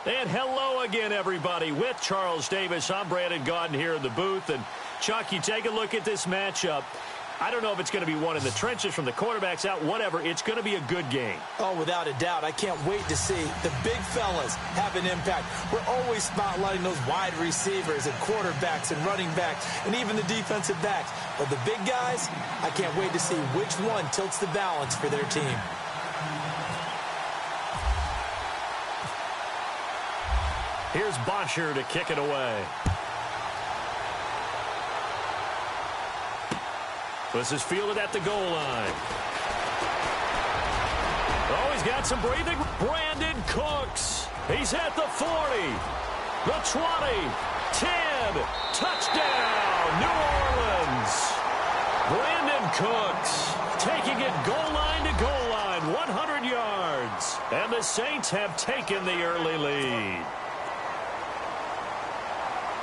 And hello again, everybody. With Charles Davis, I'm Brandon Gaudin here in the booth. And, Chuck, you take a look at this matchup. I don't know if it's going to be one in the trenches from the quarterbacks out, whatever. It's going to be a good game. Oh, without a doubt. I can't wait to see the big fellas have an impact. We're always spotlighting those wide receivers and quarterbacks and running backs and even the defensive backs. But the big guys, I can't wait to see which one tilts the balance for their team. Here's Bosher to kick it away. This is fielded at the goal line. Oh, he's got some breathing. Brandon Cooks. He's at the 40, the 20, 10. Touchdown, New Orleans. Brandon Cooks taking it goal line to goal line, 100 yards. And the Saints have taken the early lead.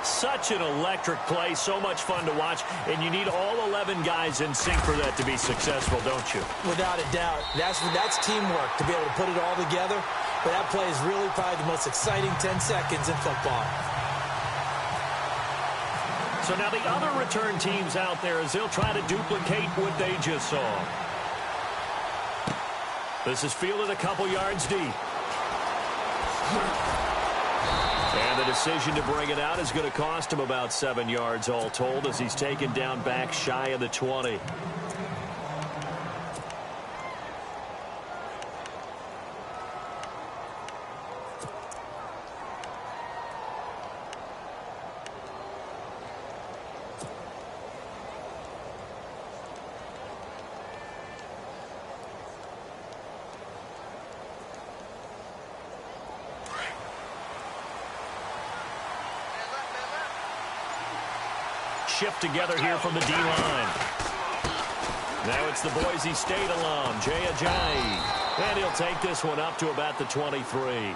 Such an electric play, so much fun to watch, and you need all 11 guys in sync for that to be successful, don't you? Without a doubt. That's teamwork to be able to put it all together, but that play is really probably the most exciting 10 seconds in football. So now the other return teams out there as they'll try to duplicate what they just saw. This is fielded a couple yards deep. And the decision to bring it out is going to cost him about 7 yards all told as he's taken down back shy of the 20. Shift together here from the D-line. Now it's the Boise State alum, Jay Ajayi. And he'll take this one up to about the 23.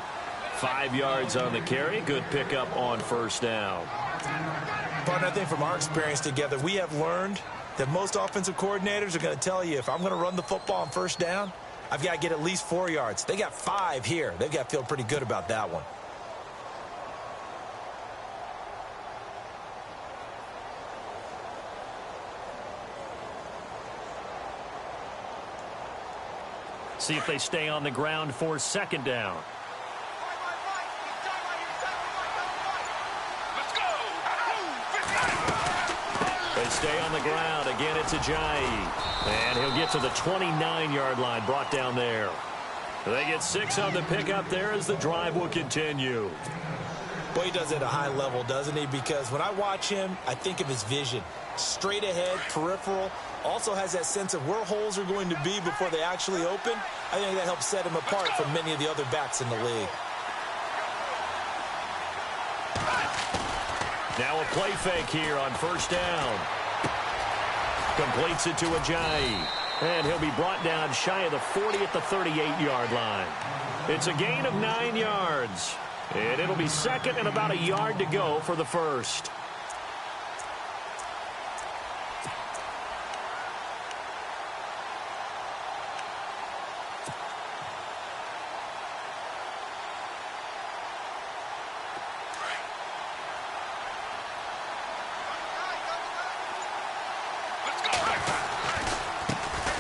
5 yards on the carry. Good pickup on first down. Partner, I think from our experience together, we have learned that most offensive coordinators are going to tell you, if I'm going to run the football on first down, I've got to get at least 4 yards. They got 5 here. They've got to feel pretty good about that one. See if they stay on the ground for second down. They stay on the ground. Again, it's Ajayi. And he'll get to the 29-yard line, brought down there. They get 6 on the pickup there as the drive will continue. Well, he does it at a high level, doesn't he? Because when I watch him, I think of his vision. Straight ahead, peripheral. Also has that sense of where holes are going to be before they actually open. I think that helps set him apart from many of the other backs in the league. Now a play fake here on first down. Completes it to Ajayi. And he'll be brought down shy of the 40 at the 38-yard line. It's a gain of 9 yards. And it'll be second and about a yard to go for the first.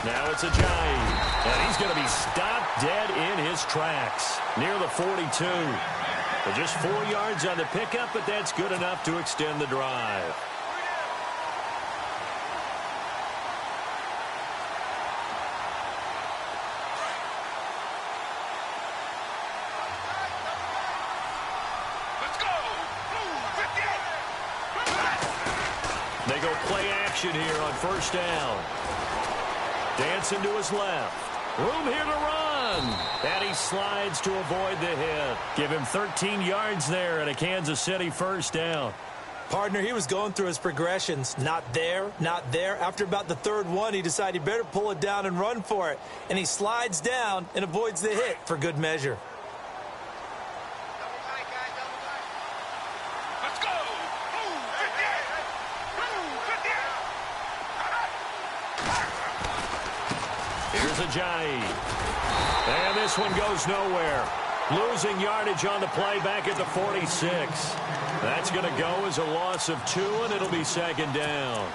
Now it's Ajayi, and he's going to be stopped dead in his tracks near the 42. But just 4 yards on the pickup, but that's good enough to extend the drive. They go play action here on first down. Dancing to his left. Room here to run. And he slides to avoid the hit. Give him 13 yards there and a Kansas City first down. Partner, he was going through his progressions. Not there, not there. After about the third one, he decided he better pull it down and run for it. And he slides down and avoids the hit for good measure. Here's Ajayi. And this one goes nowhere. Losing yardage on the play back at the 46. That's going to go as a loss of 2, and it'll be second down.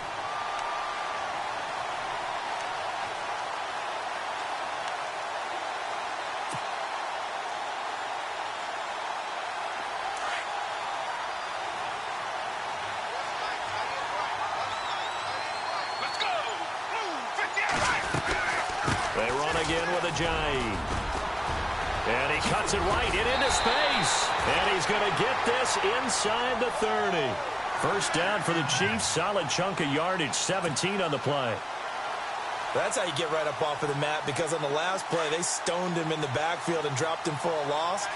They run again with Ajayi. And he cuts it right into space. And he's going to get this inside the 30. First down for the Chiefs. Solid chunk of yardage, 17 on the play. That's how you get right up off of the mat, because on the last play, they stoned him in the backfield and dropped him for a loss.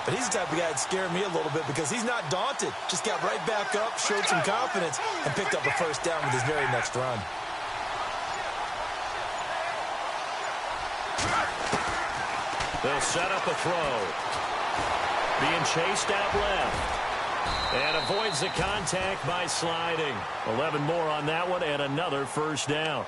But he's the type of guy that scared me a little bit because he's not daunted. Just got right back up, showed some confidence, and picked up a first down with his very next run. They'll set up a throw. Being chased out left. And avoids the contact by sliding. 11 more on that one and another first down.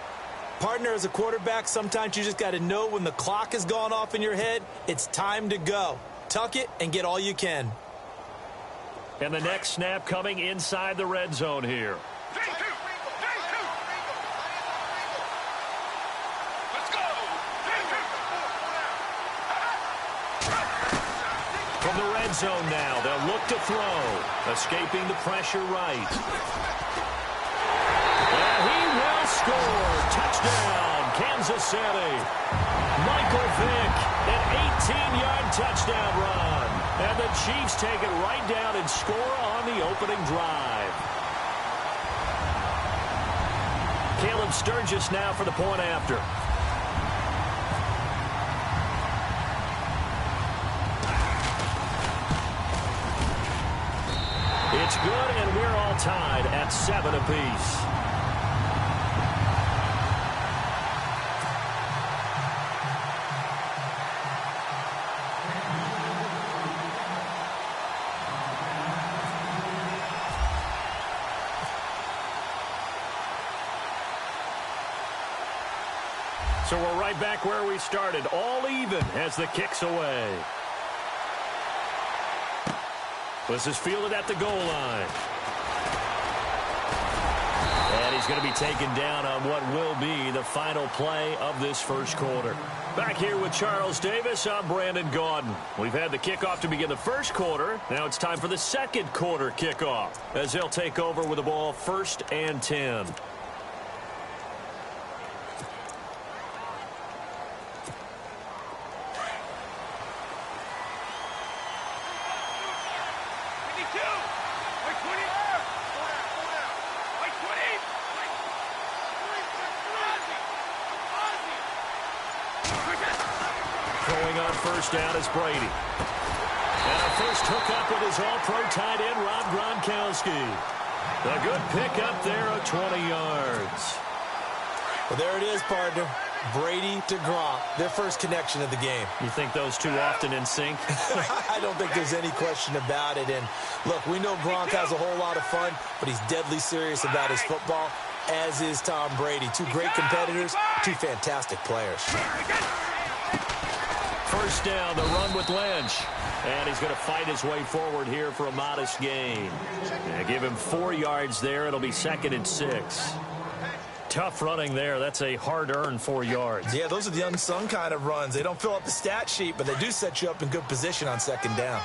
Partner, as a quarterback, sometimes you just got to know when the clock has gone off in your head, it's time to go. Tuck it and get all you can. And the next snap coming inside the red zone here. From the red zone now, they'll look to throw. Escaping the pressure right. And he will score. Touchdown, Kansas City. Michael Vick, an 18-yard touchdown run. And the Chiefs take it right down and score on the opening drive. Caleb Sturgis now for the point after. It's good, and we're all tied at 7 apiece. So we're right back where we started, all even as the kick's away. This is fielded at the goal line. And he's going to be taken down on what will be the final play of this first quarter. Back here with Charles Davis, I'm Brandon Gaudin. We've had the kickoff to begin the first quarter. Now it's time for the second quarter kickoff as they'll take over with the ball 1st and 10. First down is Brady. And a first hookup with his all-pro tight end, Rob Gronkowski. A good pickup there of 20 yards. Well, there it is, partner. Brady to Gronk, their first connection of the game. You think those two often in sync? I don't think there's any question about it. And, look, we know Gronk has a whole lot of fun, but he's deadly serious about his football, as is Tom Brady. Two great competitors, two fantastic players. First down, the run with Lynch. And he's going to fight his way forward here for a modest gain. And give him 4 yards there. It'll be 2nd and 6. Tough running there. That's a hard-earned 4 yards. Yeah, those are the unsung kind of runs. They don't fill up the stat sheet, but they do set you up in good position on 2nd down.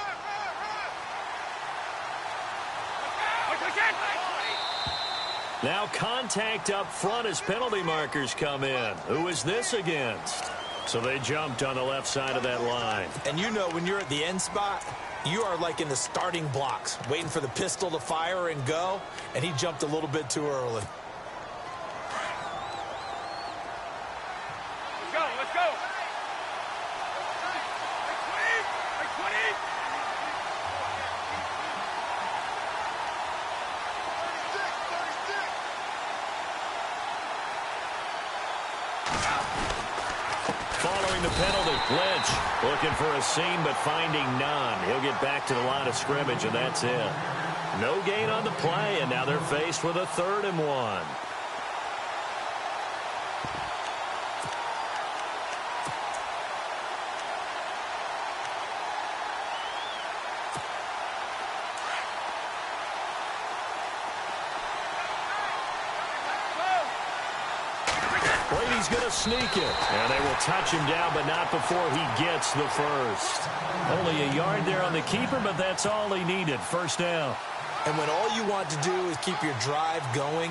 Now contact up front as penalty markers come in. Who is this against? So they jumped on the left side of that line. And you know when you're at the end spot, you are like in the starting blocks, waiting for the pistol to fire and go, and he jumped a little bit too early. Let's go. Following the penalty, Lynch looking for a seam but finding none. He'll get back to the line of scrimmage, and that's it. No gain on the play, and now they're faced with a 3rd and 1. Brady's going to sneak it. And they will touch him down, but not before he gets the first. Only a yard there on the keeper, but that's all he needed. First down. And when all you want to do is keep your drive going,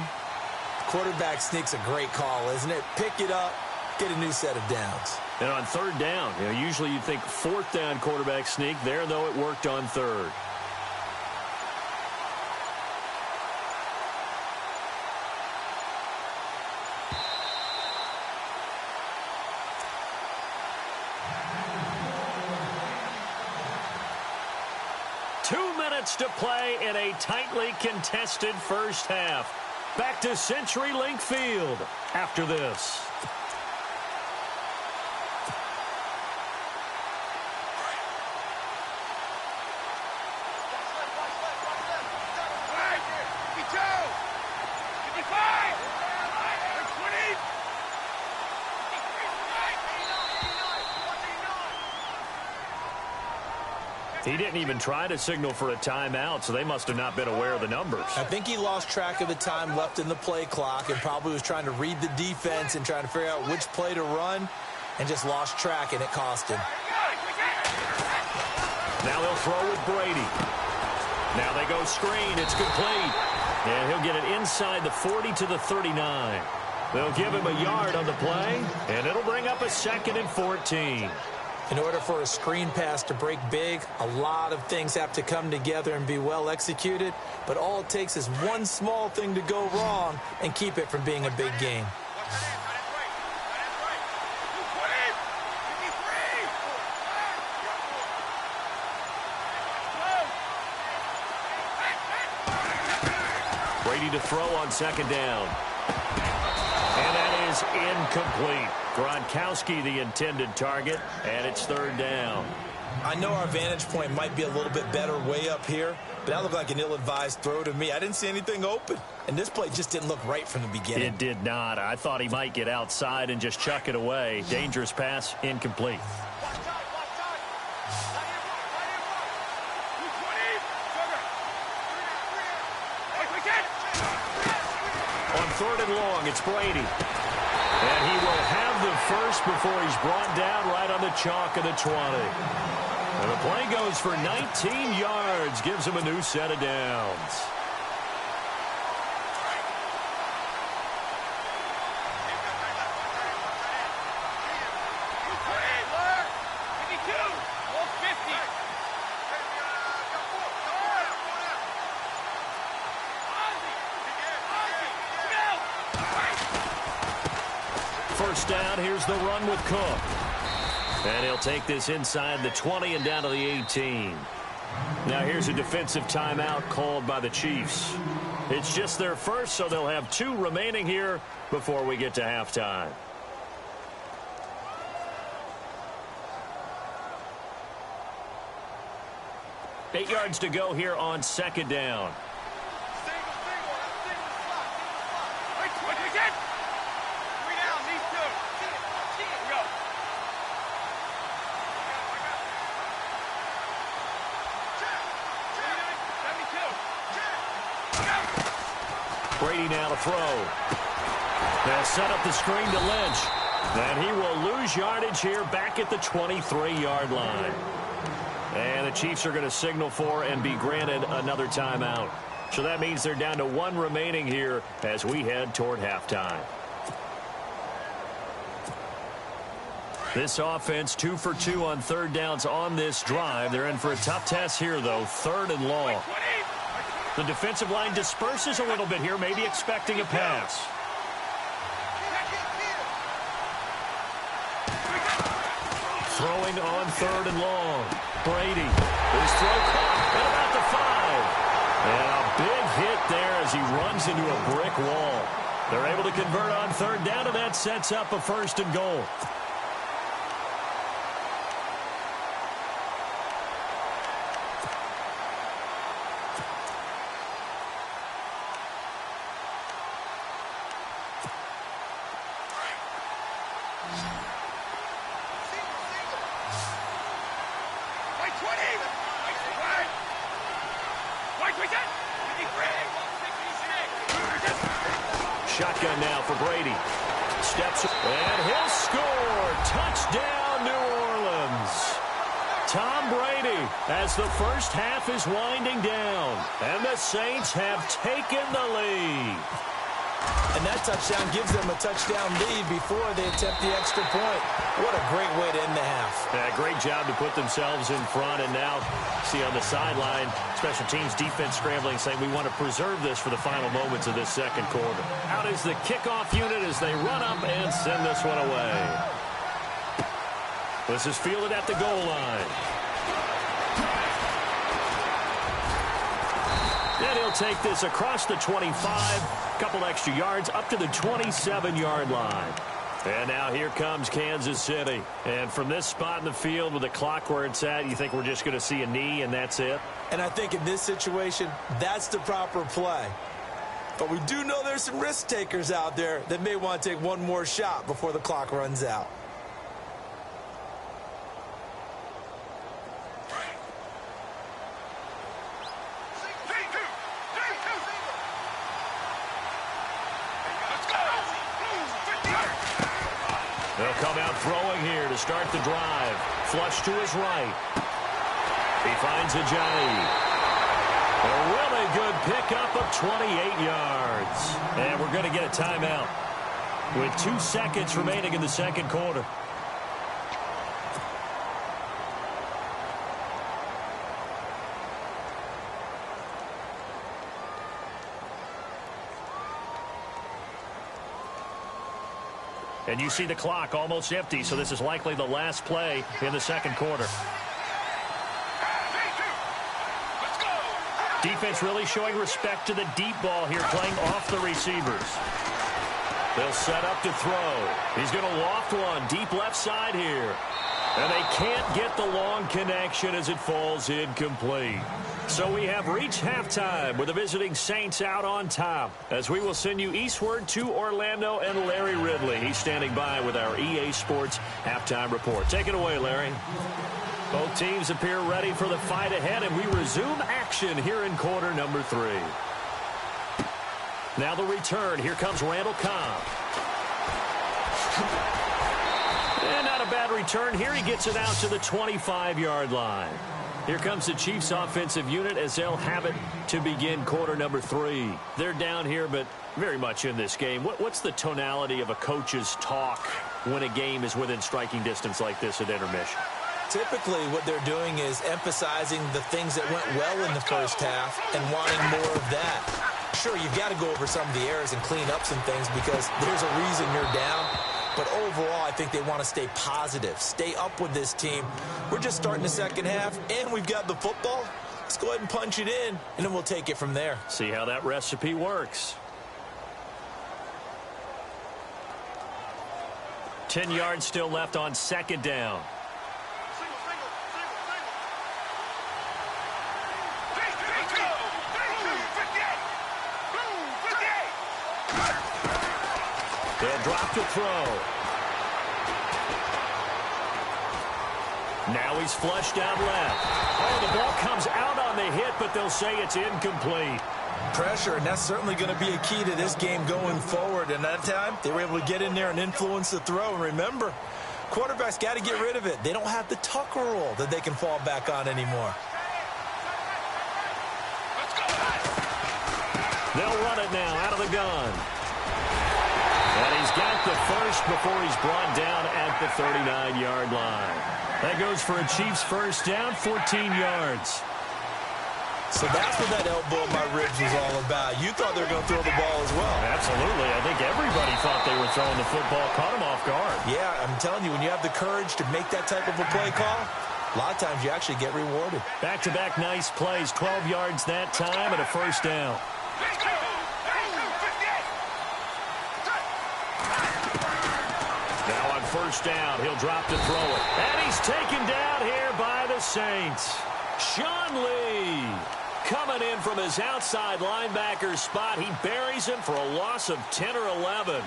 quarterback sneak's a great call, isn't it? Pick it up, get a new set of downs. And on third down, usually you'd think fourth down quarterback sneak. There, though, it worked on third. To play in a tightly contested first half. Back to CenturyLink Field after this. He didn't even try to signal for a timeout, so they must have not been aware of the numbers. I think he lost track of the time left in the play clock and probably was trying to read the defense and trying to figure out which play to run and just lost track, and it cost him. Now they'll throw with Brady. Now they go screen. It's complete. And he'll get it inside the 40 to the 39. They'll give him a yard on the play, and it'll bring up a 2nd and 14. In order for a screen pass to break big, a lot of things have to come together and be well executed, but all it takes is one small thing to go wrong and keep it from being a big game. Brady to throw on second down. And that is incomplete. Gronkowski the intended target, and it's third down. I know our vantage point might be a little bit better way up here, but that looked like an ill-advised throw to me. I didn't see anything open, and this play just didn't look right from the beginning. It did not. I thought he might get outside and just chuck it away. Dangerous pass, incomplete. On third and long, it's Brady. And he will have the first before he's brought down right on the chalk of the 20. And the play goes for 19 yards, gives him a new set of downs. First down, here's the run with Cook. And he'll take this inside the 20 and down to the 18. Now here's a defensive timeout called by the Chiefs. It's just their first, so they'll have 2 remaining here before we get to halftime. Eight yards to go here on second down. Brady now to throw. They'll set up the screen to Lynch. And he will lose yardage here back at the 23-yard line. And the Chiefs are going to signal for and be granted another timeout. So that means they're down to 1 remaining here as we head toward halftime. This offense 2 for 2 on third downs on this drive. They're in for a tough test here, though. Third and long. The defensive line disperses a little bit here, maybe expecting a pass. Throwing on third and long. Brady. His throw caught at about the 5. And a big hit there as he runs into a brick wall. They're able to convert on third down, and that sets up a first and goal. Shotgun now for Brady. Steps, and he'll score. Touchdown, New Orleans. Tom Brady, as the first half is winding down, and the Saints have taken the lead. And that touchdown gives them a touchdown lead before they attempt the extra point. What a great way to end the half. Yeah, great job to put themselves in front. And now, see on the sideline, special teams defense scrambling, saying we want to preserve this for the final moments of this second quarter. Out is the kickoff unit as they run up and send this one away. This is fielded at the goal line. And he'll take this across the 25, a couple extra yards, up to the 27-yard line. And now here comes Kansas City. And from this spot in the field with the clock where it's at, you think we're just going to see a knee and that's it? And I think in this situation, that's the proper play. But we do know there's some risk takers out there that may want to take one more shot before the clock runs out. They'll come out throwing here to start the drive. Flush to his right. He finds Ajayi. A really good pickup of 28 yards. And we're going to get a timeout with 2 seconds remaining in the second quarter. And you see the clock almost empty, so this is likely the last play in the second quarter. Defense really showing respect to the deep ball here, playing off the receivers. They'll set up to throw. He's going to loft one deep left side here. And they can't get the long connection as it falls incomplete. So we have reached halftime with the visiting Saints out on top, as we will send you eastward to Orlando and Larry Ridley. He's standing by with our EA Sports halftime report. Take it away, Larry. Both teams appear ready for the fight ahead, and we resume action here in quarter number 3. Now the return. Here comes Randall Cobb. And not a bad return here. He gets it out to the 25-yard line. Here comes the Chiefs offensive unit as they'll have it to begin quarter number 3. They're down here, but very much in this game. What's the tonality of a coach's talk when a game is within striking distance like this at intermission? Typically, what they're doing is emphasizing the things that went well in the first half and wanting more of that. Sure, you've got to go over some of the errors and clean up some things because there's a reason you're down. But overall, I think they want to stay positive, stay up with this team. We're just starting the second half, and we've got the football. Let's go ahead and punch it in, and then we'll take it from there. See how that recipe works. 10 yards still left on second down. They'll drop to throw. Now he's flushed out left. Oh, the ball comes out on the hit, but they'll say it's incomplete. Pressure, and that's certainly going to be a key to this game going forward. And that time, they were able to get in there and influence the throw. And remember, quarterbacks got to get rid of it. They don't have the tuck rule that they can fall back on anymore. They'll run it now out of the gun. And he's got the first before he's brought down at the 39-yard line. That goes for a Chiefs first down, 14 yards. So that's what that elbow in my ribs was all about. You thought they were going to throw the ball as well. Absolutely. I think everybody thought they were throwing the football, caught him off guard. Yeah, I'm telling you, when you have the courage to make that type of a play call, a lot of times you actually get rewarded. Back-to-back nice plays, 12 yards that time and a first down. Now on first down, he'll drop to throw it. And he's taken down here by the Saints. Sean Lee coming in from his outside linebacker spot. He buries him for a loss of 10 or 11.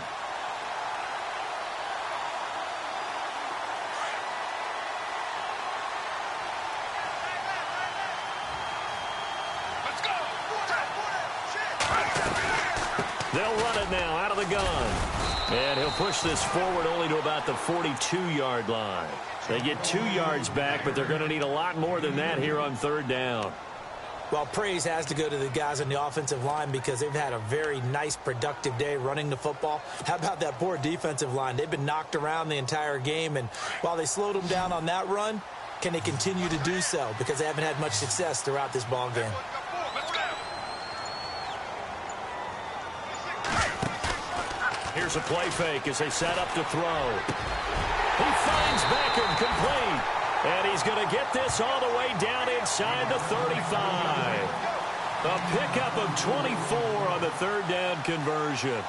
They'll run it now out of the gun. And he'll push this forward only to about the 42-yard line. They get 2 yards back, but they're going to need a lot more than that here on third down. Well, praise has to go to the guys on the offensive line because they've had a very nice, productive day running the football. How about that poor defensive line? They've been knocked around the entire game, and while they slowed them down on that run, can they continue to do so? Because they haven't had much success throughout this ball game. Here's a play fake as they set up to throw. He finds Beckham complete. And he's going to get this all the way down inside the 35. A pickup of 24 on the third down conversion.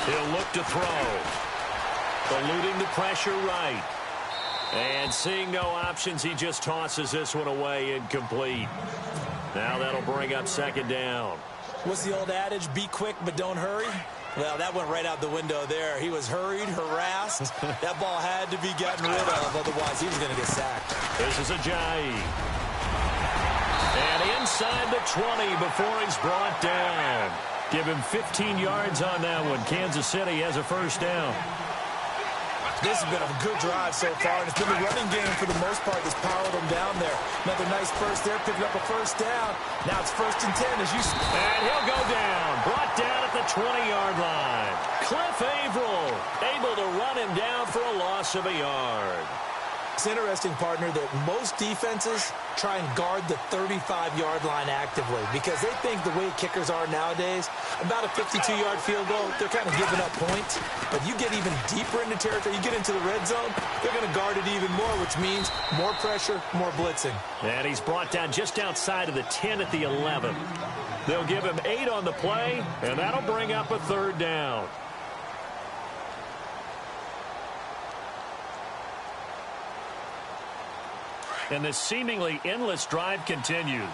He'll look to throw. Eluding the pressure right. And seeing no options, he just tosses this one away incomplete. Now that'll bring up second down. What's the old adage? Be quick, but don't hurry. Well, that went right out the window there. He was hurried, harassed. That ball had to be gotten rid of, otherwise he was going to get sacked. This is Ajayi. And inside the 20 before he's brought down. Give him 15 yards on that one. Kansas City has a first down. This has been a good drive so far, and it's been the running game for the most part that's powered them down there. Another nice first there, picking up a first down. Now it's 1st and 10 as you... And he'll go down. Brought down at the 20-yard line. Cliff Averill able to run him down for a loss of a yard. It's interesting, partner, that most defenses try and guard the 35-yard line actively because they think the way kickers are nowadays, about a 52-yard field goal, they're kind of giving up points. But you get even deeper into territory, you get into the red zone, they're going to guard it even more, which means more pressure, more blitzing. And he's brought down just outside of the 10 at the 11. They'll give him 8 on the play, and that'll bring up a third down. And this seemingly endless drive continues.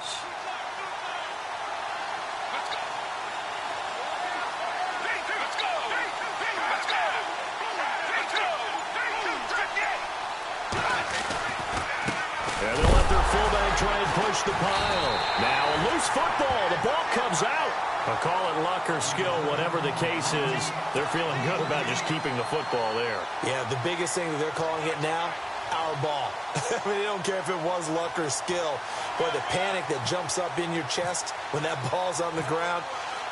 And they'll let their fullback try and push the pile. Now a loose football. The ball comes out. I'll call it luck or skill, whatever the case is. They're feeling good about just keeping the football there. Yeah, the biggest thing that they're calling it now, our ball. I mean, they don't care if it was luck or skill. Boy, the panic that jumps up in your chest when that ball's on the ground,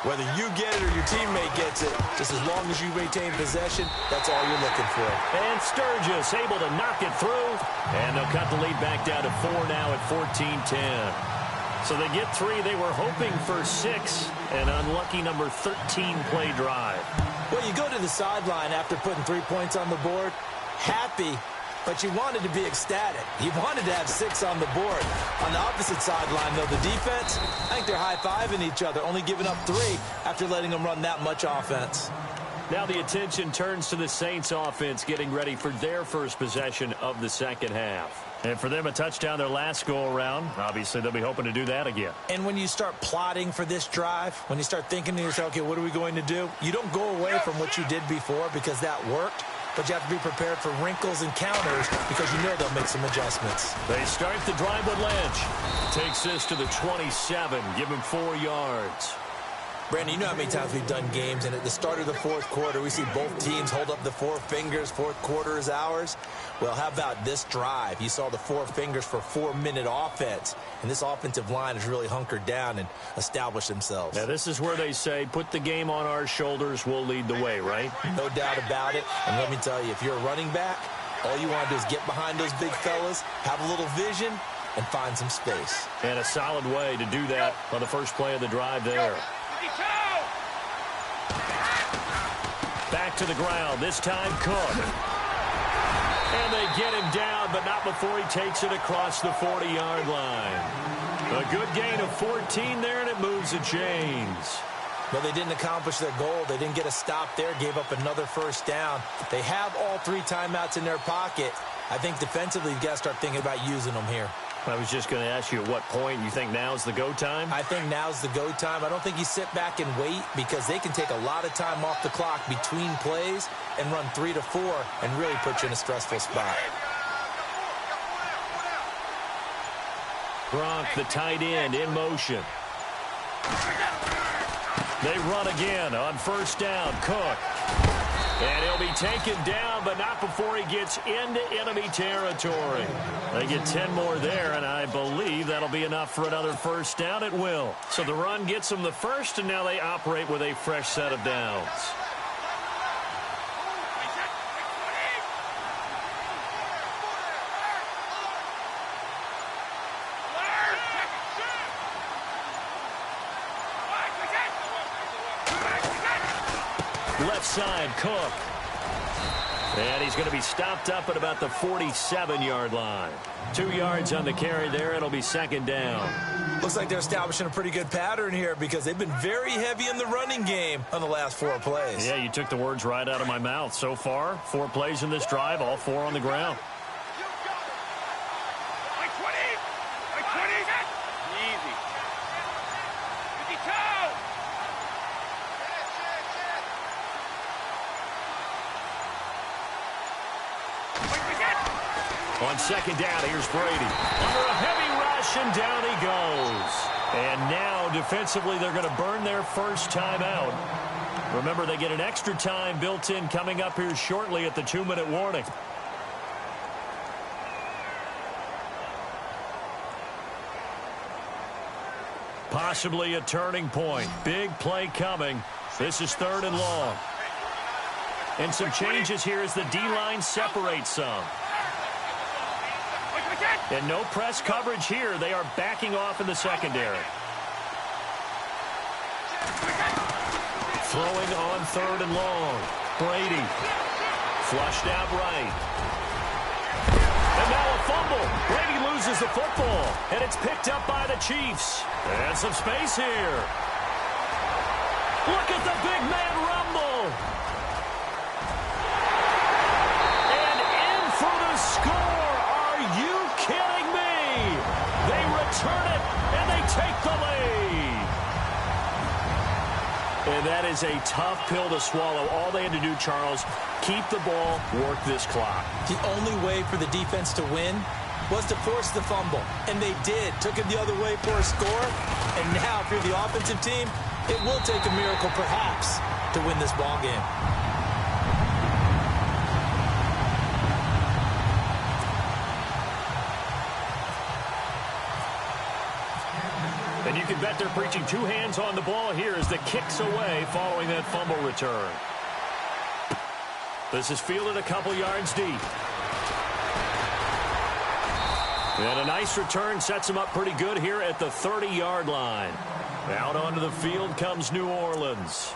whether you get it or your teammate gets it, just as long as you maintain possession, that's all you're looking for. And Sturgis able to knock it through. And they'll cut the lead back down to 4 now at 14-10. So they get 3. They were hoping for 6. An unlucky number 13 play drive. Well, you go to the sideline after putting 3 points on the board, happy, but you wanted to be ecstatic. You wanted to have 6 on the board. On the opposite sideline, though, the defense, I think they're high-fiving each other, only giving up 3 after letting them run that much offense. Now the attention turns to the Saints offense getting ready for their first possession of the second half. And for them, a touchdown their last go-around. Obviously, they'll be hoping to do that again. And when you start plotting for this drive, when you start thinking to yourself, okay, what are we going to do? You don't go away from what you did before because that worked. But you have to be prepared for wrinkles and counters because you know they'll make some adjustments. They start the drive with Lynch. Takes this to the 27. Give him 4 yards. Brandon, you know how many times we've done games, and at the start of the fourth quarter, we see both teams hold up the 4 fingers, fourth quarter is ours. Well, how about this drive? You saw the 4 fingers for 4-minute offense, and this offensive line has really hunkered down and established themselves. Now, this is where they say, put the game on our shoulders, we'll lead the way, right? No doubt about it, and let me tell you, if you're a running back, all you want to do is get behind those big fellas, have a little vision, and find some space. And a solid way to do that on the first play of the drive there. Back to the ground, this time Cook. And they get him down, but not before he takes it across the 40-yard line. A good gain of 14 there, and it moves the chains. Well, they didn't accomplish their goal. They didn't get a stop there, gave up another first down. They have all 3 timeouts in their pocket. I think defensively, you've got to start thinking about using them here. I was just going to ask you at what point you think now's the go time? I think now's the go time. I don't think you sit back and wait because they can take a lot of time off the clock between plays and run 3 to 4 and really put you in a stressful spot. Gronk, the tight end, in motion. They run again on first down. Cook. And he'll be taken down, but not before he gets into enemy territory. They get 10 more there, and I believe that'll be enough for another first down. It will. So the run gets them the first, and now they operate with a fresh set of downs. Left side, Cook. And he's going to be stopped up at about the 47-yard line. 2 yards on the carry there. It'll be second down. Looks like they're establishing a pretty good pattern here because they've been very heavy in the running game on the last 4 plays. Yeah, you took the words right out of my mouth. So far, 4 plays in this drive, all 4 on the ground. On second down, here's Brady. Under a heavy rush, and down he goes. And now, defensively, they're going to burn their first time out. Remember, they get an extra time built in coming up here shortly at the 2-minute warning. Possibly a turning point. Big play coming. This is 3rd and long. And some changes here as the D-line separates some. And no press coverage here. They are backing off in the secondary. Throwing on 3rd and long. Brady. Flushed out right. And now a fumble. Brady loses the football. And it's picked up by the Chiefs. And some space here. Look at the big man rumble. And in for the score. Are you kidding me? They return it, and they take the lead. And that is a tough pill to swallow. All they had to do, Charles, keep the ball, work this clock. The only way for the defense to win was to force the fumble, and they did. Took it the other way for a score, and now if you're the offensive team, it will take a miracle perhaps to win this ball game. And you can bet they're preaching 2 hands on the ball here as the kick's away following that fumble return. This is fielded a couple yards deep. And a nice return sets them up pretty good here at the 30-yard line. Out onto the field comes New Orleans.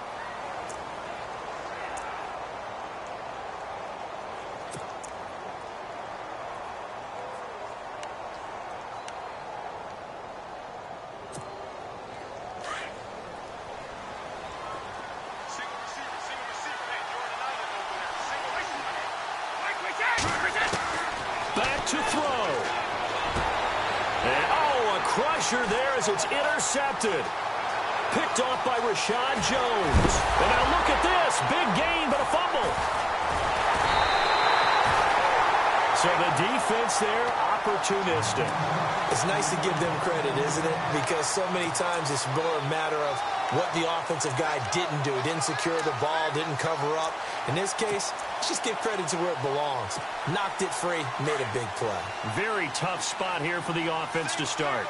Back to throw. And, oh, a crusher there as it's intercepted. Picked off by Rashad Jones. And now look at this. Big gain, but a fumble. So the defense there, opportunistic. It's nice to give them credit, isn't it? Because so many times it's more a matter of what the offensive guy didn't do. Didn't secure the ball, didn't cover up. In this case, just give credit to where it belongs. Knocked it free, made a big play. Very tough spot here for the offense to start.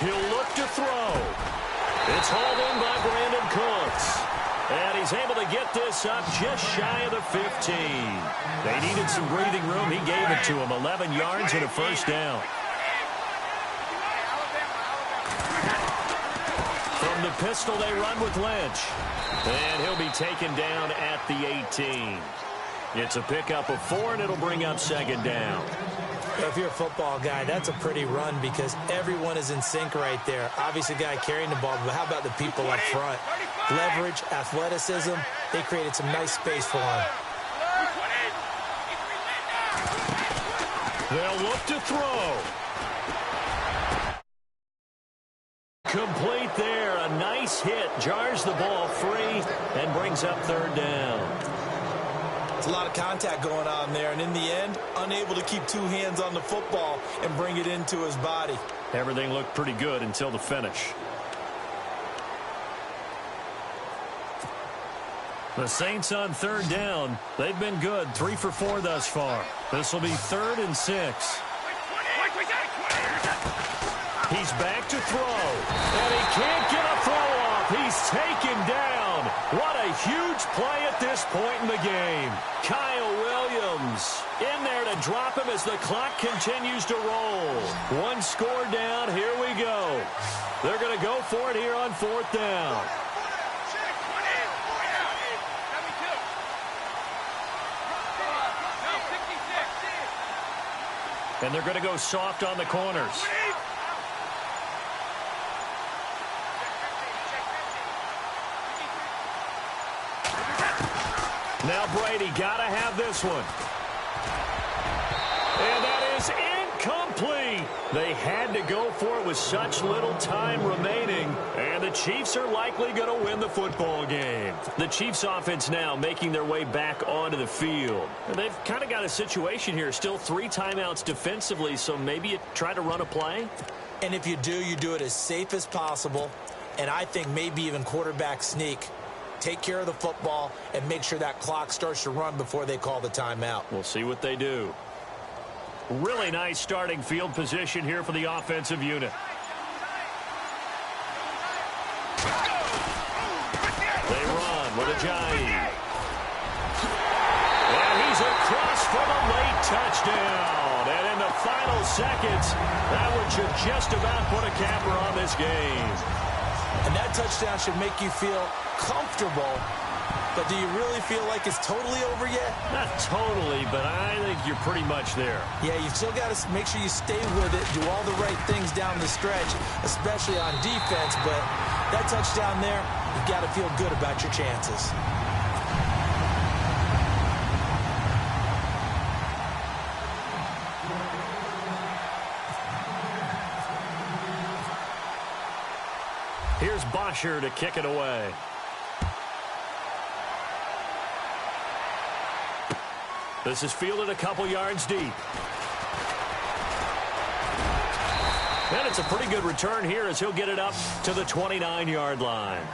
He'll look to throw. It's hauled in by Brandon Cooks. And he's able to get this up just shy of the 15. They needed some breathing room. He gave it to him. 11 yards and a first down. From the pistol, they run with Lynch. And he'll be taken down at the 18. It's a pickup of 4, and it'll bring up second down. If you're a football guy, that's a pretty run because everyone is in sync right there. Obviously, the guy carrying the ball, but how about the people up front? Leverage, athleticism, they created some nice space for him. They'll look to throw. Complete there. A nice hit. Jars the ball free and brings up third down. It's a lot of contact going on there, and in the end, unable to keep two hands on the football and bring it into his body. Everything looked pretty good until the finish. The Saints on third down. They've been good. 3 for 4 thus far. This will be 3rd and 6. He's back to throw. And he can't get a throw off. He's taken down. What a huge play at this point in the game. Kyle Williams in there to drop him as the clock continues to roll. One score down. Here we go. They're going to go for it here on 4th down. And they're going to go soft on the corners. Now Brady got to have this one. And that is incomplete. They had to go for it with such little time remaining. And the Chiefs are likely going to win the football game. The Chiefs offense now making their way back onto the field. And they've kind of got a situation here. Still 3 timeouts defensively, so maybe you try to run a play. And if you do it as safe as possible. And I think maybe even quarterback sneak. Take care of the football and make sure that clock starts to run before they call the timeout. We'll see what they do. Really nice starting field position here for the offensive unit. They run with Ajayi. And he's across for the late touchdown. And in the final seconds, that one should just about put a capper on this game. And that touchdown should make you feel comfortable. But do you really feel like it's totally over yet? Not totally, but I think you're pretty much there. Yeah, you've still got to make sure you stay with it, do all the right things down the stretch, especially on defense. But that touchdown there, you've got to feel good about your chances. Here's Bosher to kick it away. This is fielded a couple yards deep. And it's a pretty good return here as he'll get it up to the 29-yard line.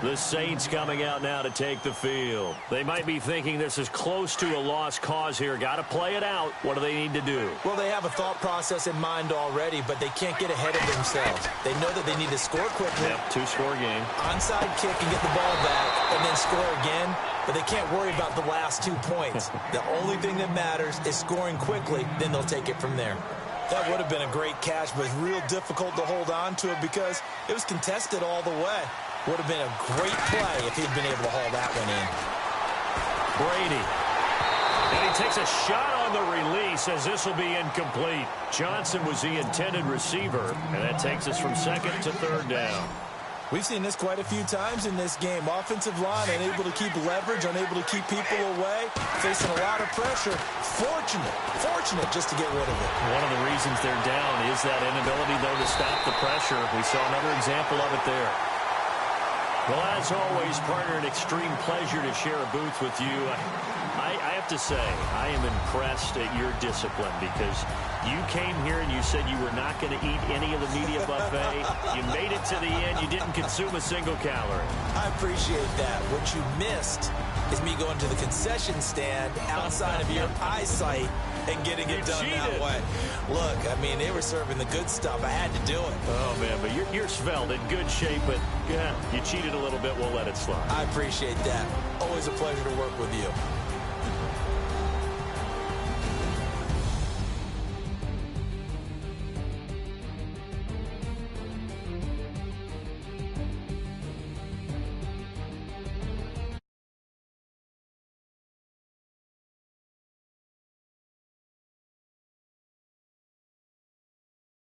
The Saints coming out now to take the field. They might be thinking this is close to a lost cause here. Got to play it out. What do they need to do? Well, they have a thought process in mind already, but they can't get ahead of themselves. They know that they need to score quickly. Yep, 2-score game. Onside kick and get the ball back, and then score again. But they can't worry about the last 2 points. The only thing that matters is scoring quickly, then they'll take it from there. That would have been a great catch, but it's real difficult to hold on to it because it was contested all the way. Would have been a great play if he'd been able to haul that one in. Brady. And he takes a shot on the release as this will be incomplete. Johnson was the intended receiver, and that takes us from 2nd to 3rd down. We've seen this quite a few times in this game. Offensive line unable to keep leverage, unable to keep people away, facing a lot of pressure. Fortunate just to get rid of it. One of the reasons they're down is that inability, though, to stop the pressure. We saw another example of it there. Well, as always, partner, an extreme pleasure to share a booth with you. I have to say, I am impressed at your discipline because you came here and you said you were not going to eat any of the media buffet. You made it to the end. You didn't consume a single calorie. I appreciate that. What you missed is me going to the concession stand outside of your eyesight and getting it done that way. Look, I mean, they were serving the good stuff. I had to do it. Oh, man, but you're svelte, in good shape, but yeah, you cheated a little bit. We'll let it slide. I appreciate that. Always a pleasure to work with you.